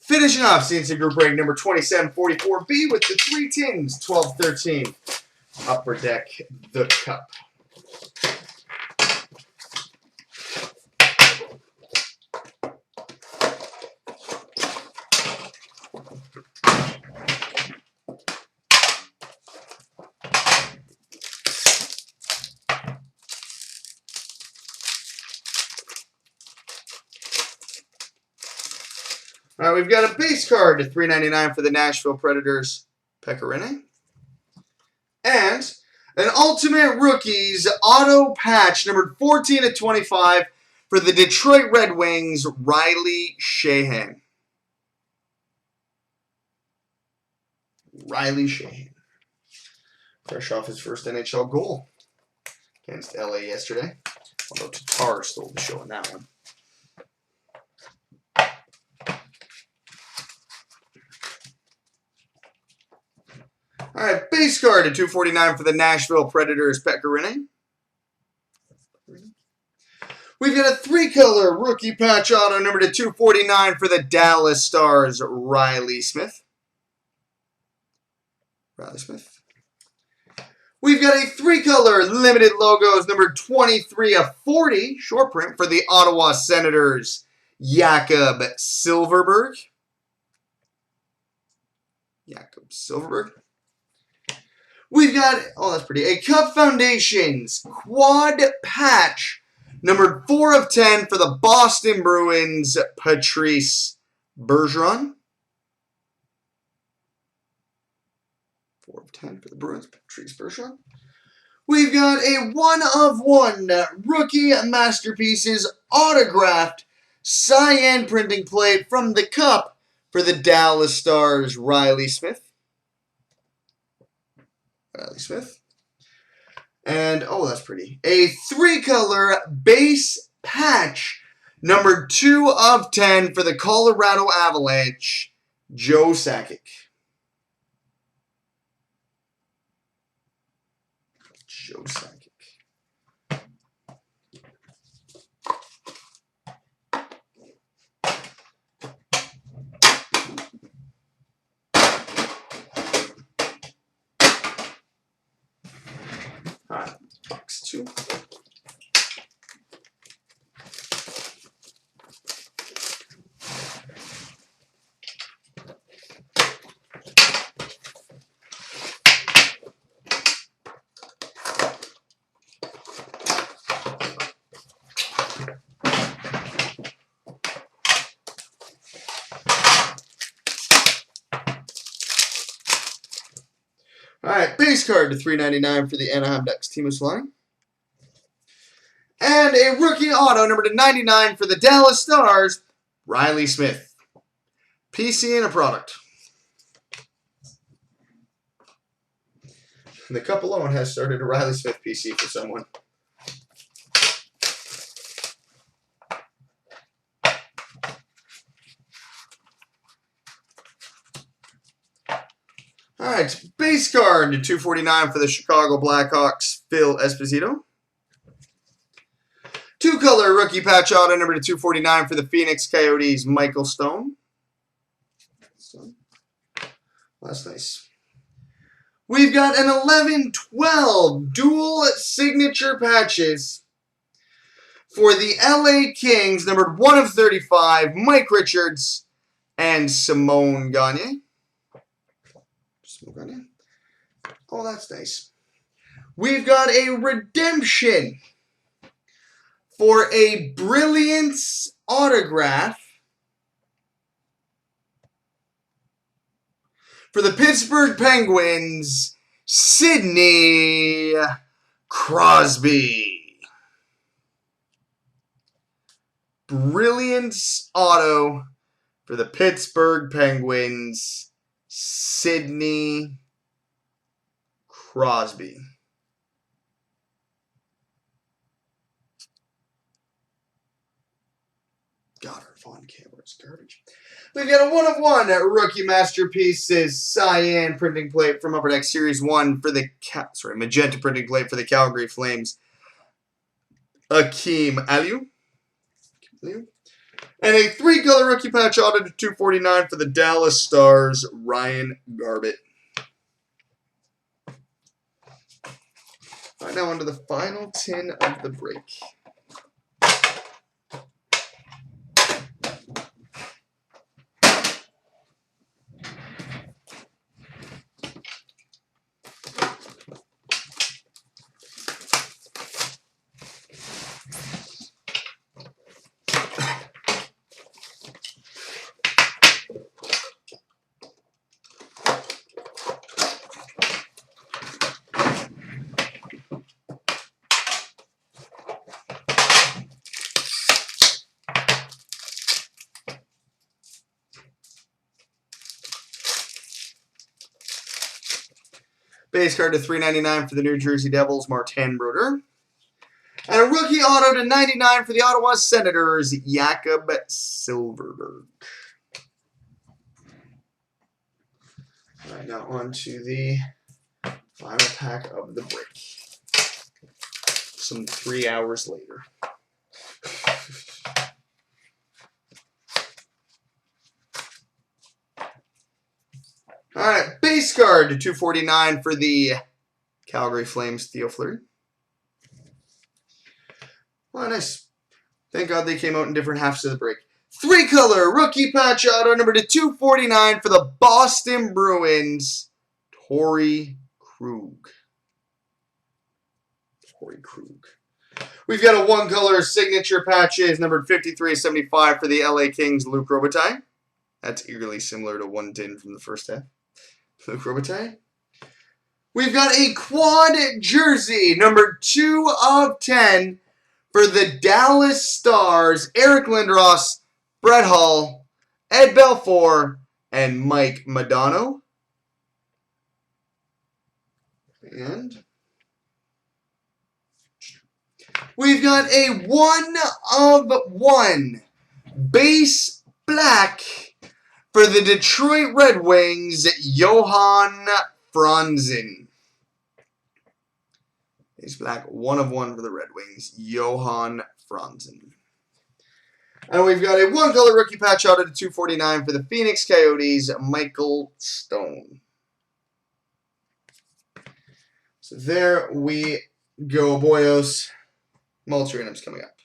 Finishing off CNC Group break number 2744B with the 3 tins, 12-13. Upper Deck, the Cup. All right, we've got a base card to $3.99 for the Nashville Predators, Pecorine. And an Ultimate Rookies auto patch, numbered 14/25 for the Detroit Red Wings, Riley Sheahan. Riley Sheahan. Fresh off his first NHL goal against LA yesterday. Although Tatar stole the show in that one. All right, base card at $2.49 for the Nashville Predators, Pecorine. We've got a 3-color rookie patch auto numbered at $2.49 for the Dallas Stars, Riley Smith. We've got a 3-color limited logos numbered 23/40 short print for the Ottawa Senators, Jakob Silfverberg. We've got, oh, that's pretty, a Cup Foundations quad patch, numbered 4/10 for the Boston Bruins, Patrice Bergeron. 4/10 for the Bruins, Patrice Bergeron. We've got a 1/1 rookie masterpieces autographed cyan printing plate from the Cup for the Dallas Stars, Riley Smith. And, oh, that's pretty. A 3-color base patch, numbered 2/10 for the Colorado Avalanche, Joe Sakic. All right, box 2. All right, base card to $3.99 for the Anaheim Ducks, Timo Solani. And a rookie auto number to 99 for the Dallas Stars, Riley Smith. PC and a product. The Cup alone has started a Riley Smith PC for someone. All right, base card to $2.49 for the Chicago Blackhawks, Phil Esposito. 2-color rookie patch auto number to $2.49 for the Phoenix Coyotes, Michael Stone. That's nice. We've got an 11/12 dual signature patches for the LA Kings, numbered 1/35, Mike Richards and Simone Gagne. Oh, that's nice. We've got a redemption for a Brilliance autograph for the Pittsburgh Penguins, Sidney Crosby. Brilliance auto for the Pittsburgh Penguins, Sidney Crosby. God, our font camera is garbage. We've got a 1/1 rookie masterpieces cyan printing plate from Upper Deck Series 1 for the magenta printing plate for the Calgary Flames, Akeem Aliu. And a 3-color rookie patch auto to 249 for the Dallas Stars, Ryan Garbett. All right, now on to the final 10 of the break. Base card to 399 for the New Jersey Devils, Martin Brodeur. And a rookie auto to 99 for the Ottawa Senators, Jakob Silfverberg. All right, now on to the final pack of the break. Some 3 hours later. All right, base card to 249 for the Calgary Flames, Theo Fleury. Oh, nice. Thank God they came out in different halves of the break. 3-color rookie patch auto number to 249 for the Boston Bruins, Torrey Krug. We've got a 1-color signature patches numbered 53/75 for the LA Kings, Luc Robitaille. That's eerily similar to 110 from the first half. Luc Robitaille. We've got a quad jersey number 2/10 for the Dallas Stars, Eric Lindros, Brett Hull, Ed Belfour, and Mike Modano. And we've got a 1/1 base black for the Detroit Red Wings, Johan Franzen. Base black, 1/1 for the Red Wings, Johan Franzen. And we've got a 1-color rookie patch auto to 249 for the Phoenix Coyotes, Michael Stone. So there we go, boyos. Multi randoms coming up.